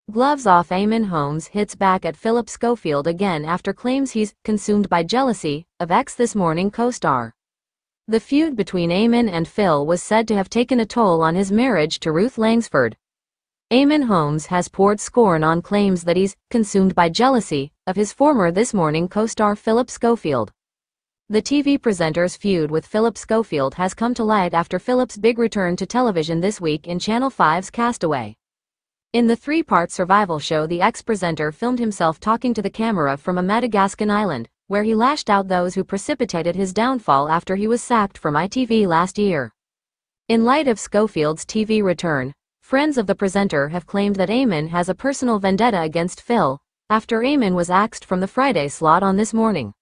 Gloves off. Eamonn Holmes hits back at Phillip Schofield again after claims he's consumed by jealousy of ex This Morning co-star. The feud between Eamonn and Phil was said to have taken a toll on his marriage to Ruth Langsford. Eamonn Holmes has poured scorn on claims that he's consumed by jealousy of his former This Morning co-star Phillip Schofield. The TV presenter's feud with Phillip Schofield has come to light after Phillip's big return to television this week in Channel 5's Castaway. In the three-part survival show, the ex-presenter filmed himself talking to the camera from a Madagascan island, where he lashed out those who precipitated his downfall after he was sacked from ITV last year. In light of Schofield's TV return, friends of the presenter have claimed that Eamonn has a personal vendetta against Phil, after Eamonn was axed from the Friday slot on This Morning.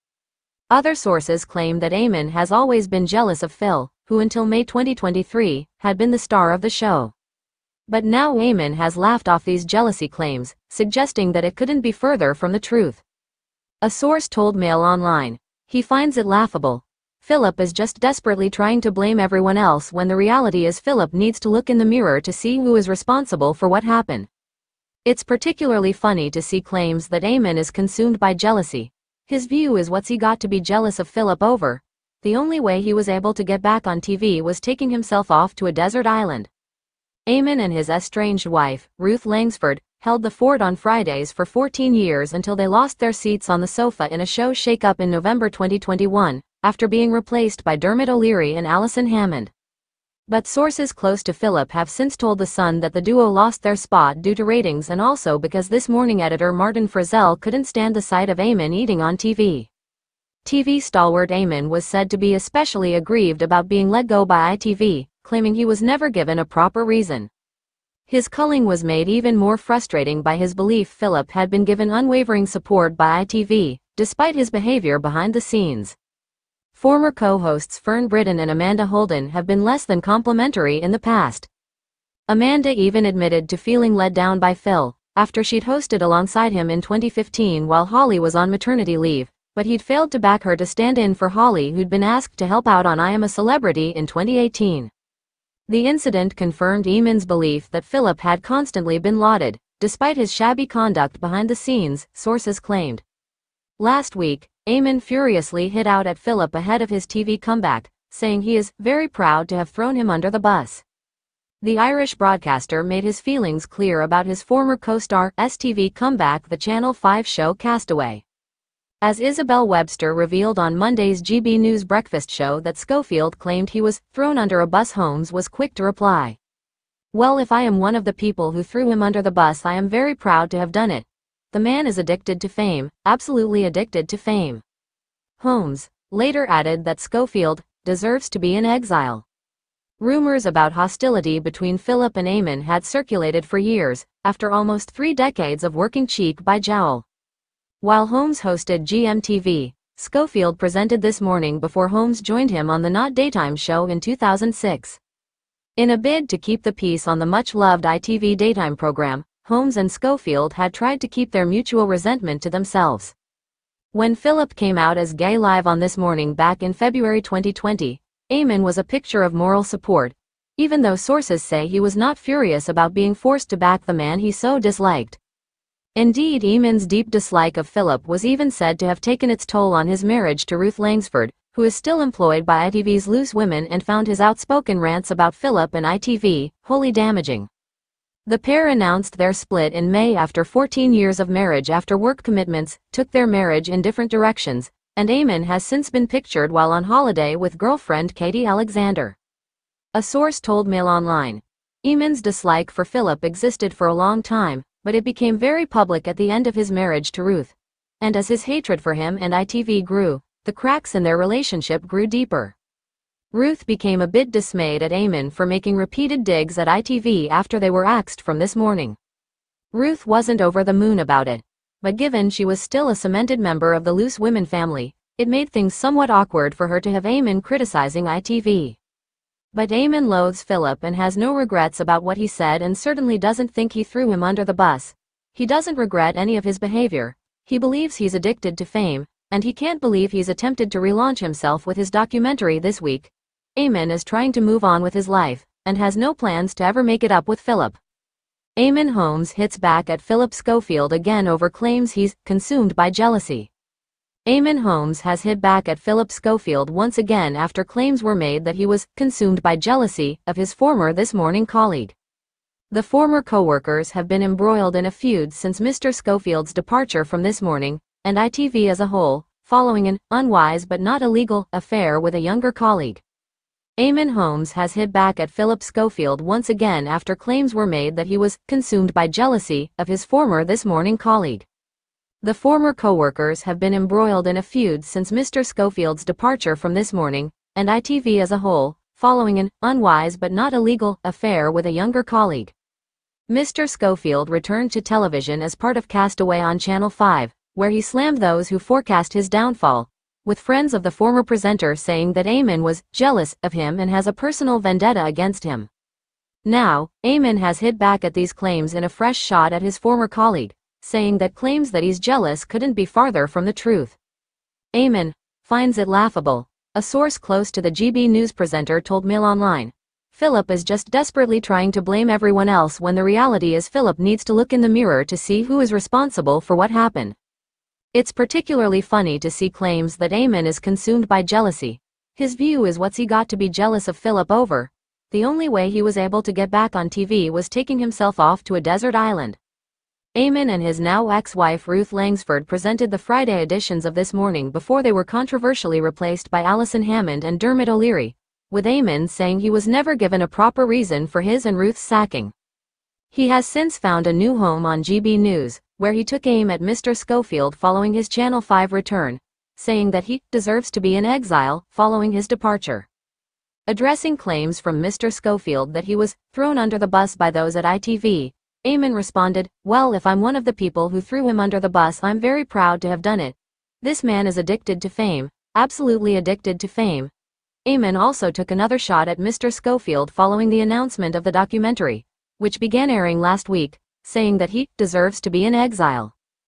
Other sources claim that Eamonn has always been jealous of Phil, who until May 2023 had been the star of the show. But now Eamonn has laughed off these jealousy claims, suggesting that it couldn't be further from the truth. A source told Mail Online, he finds it laughable. Phillip is just desperately trying to blame everyone else when the reality is Phillip needs to look in the mirror to see who is responsible for what happened. It's particularly funny to see claims that Eamonn is consumed by jealousy. His view is what's he got to be jealous of Phillip over? The only way he was able to get back on TV was taking himself off to a desert island. Eamonn and his estranged wife, Ruth Langsford, held the fort on Fridays for 14 years until they lost their seats on the sofa in a show shake-up in November 2021, after being replaced by Dermot O'Leary and Alison Hammond. But sources close to Phillip have since told The Sun that the duo lost their spot due to ratings and also because This Morning editor Martin Frizzell couldn't stand the sight of Eamonn eating on TV. TV stalwart Eamonn was said to be especially aggrieved about being let go by ITV, claiming he was never given a proper reason. His culling was made even more frustrating by his belief Phillip had been given unwavering support by ITV, despite his behavior behind the scenes. Former co-hosts Fern Britton and Amanda Holden have been less than complimentary in the past. Amanda even admitted to feeling let down by Phil, after she'd hosted alongside him in 2015 while Holly was on maternity leave, but he'd failed to back her to stand in for Holly, who'd been asked to help out on I Am a Celebrity in 2018. The incident confirmed Eamonn's belief that Phillip had constantly been lauded, despite his shabby conduct behind the scenes, sources claimed. Last week, Eamonn furiously hit out at Phillip ahead of his TV comeback, saying he is very proud to have thrown him under the bus. The Irish broadcaster made his feelings clear about his former co-star's TV comeback, the Channel 5 show Castaway. As Isabel Webster revealed on Monday's GB News breakfast show that Schofield claimed he was thrown under a bus, Holmes was quick to reply. "Well, if I am one of the people who threw him under the bus, I am very proud to have done it. The man is addicted to fame, absolutely addicted to fame." Holmes later added that Schofield deserves to be in exile. Rumors about hostility between Phillip and Eamonn had circulated for years, after almost 3 decades of working cheek by jowl. While Holmes hosted GMTV, Schofield presented This Morning before Holmes joined him on the Not Daytime show in 2006. In a bid to keep the peace on the much-loved ITV daytime program, Holmes and Schofield had tried to keep their mutual resentment to themselves. When Phillip came out as gay live on This Morning back in February 2020, Eamonn was a picture of moral support, even though sources say he was not furious about being forced to back the man he so disliked. Indeed, Eamonn's deep dislike of Phillip was even said to have taken its toll on his marriage to Ruth Langsford, who is still employed by ITV's Loose Women and found his outspoken rants about Phillip and ITV wholly damaging. The pair announced their split in May after 14 years of marriage after work commitments took their marriage in different directions, and Eamonn has since been pictured while on holiday with girlfriend Katie Alexander. A source told Mail Online, Eamonn's dislike for Phillip existed for a long time, but it became very public at the end of his marriage to Ruth. And as his hatred for him and ITV grew, the cracks in their relationship grew deeper. Ruth became a bit dismayed at Eamonn for making repeated digs at ITV after they were axed from This Morning. Ruth wasn't over the moon about it, but given she was still a cemented member of the Loose Women family, it made things somewhat awkward for her to have Eamonn criticizing ITV. But Eamonn loathes Phillip and has no regrets about what he said and certainly doesn't think he threw him under the bus. He doesn't regret any of his behavior. He believes he's addicted to fame, and he can't believe he's attempted to relaunch himself with his documentary this week. Eamonn is trying to move on with his life, and has no plans to ever make it up with Phillip. Eamonn Holmes hits back at Phillip Schofield again over claims he's consumed by jealousy. Eamonn Holmes has hit back at Phillip Schofield once again after claims were made that he was consumed by jealousy of his former This Morning colleague. The former co-workers have been embroiled in a feud since Mr. Schofield's departure from This Morning, and ITV as a whole, following an unwise but not illegal affair with a younger colleague. Eamonn Holmes has hit back at Phillip Schofield once again after claims were made that he was consumed by jealousy of his former This Morning colleague. The former co-workers have been embroiled in a feud since Mr. Schofield's departure from This Morning, and ITV as a whole, following an unwise but not illegal affair with a younger colleague. Mr. Schofield returned to television as part of Castaway on Channel 5, where he slammed those who forecast his downfall, with friends of the former presenter saying that Eamonn was jealous of him and has a personal vendetta against him. Now, Eamonn has hit back at these claims in a fresh shot at his former colleague, saying that claims that he's jealous couldn't be farther from the truth. Eamonn finds it laughable, a source close to the GB News presenter told Mail Online. Phillip is just desperately trying to blame everyone else when the reality is Phillip needs to look in the mirror to see who is responsible for what happened. It's particularly funny to see claims that Eamonn is consumed by jealousy. His view is what's he got to be jealous of Phillip over? The only way he was able to get back on TV was taking himself off to a desert island. Eamonn and his now ex-wife Ruth Langsford presented the Friday editions of This Morning before they were controversially replaced by Alison Hammond and Dermot O'Leary, with Eamonn saying he was never given a proper reason for his and Ruth's sacking. He has since found a new home on GB News, where he took aim at Mr. Schofield following his Channel 5 return, saying that he deserves to be in exile following his departure. Addressing claims from Mr. Schofield that he was thrown under the bus by those at ITV, Eamonn responded, "Well, if I'm one of the people who threw him under the bus, I'm very proud to have done it. This man is addicted to fame, absolutely addicted to fame." Eamonn also took another shot at Mr. Schofield following the announcement of the documentary, which began airing last week, saying that he deserves to be in exile.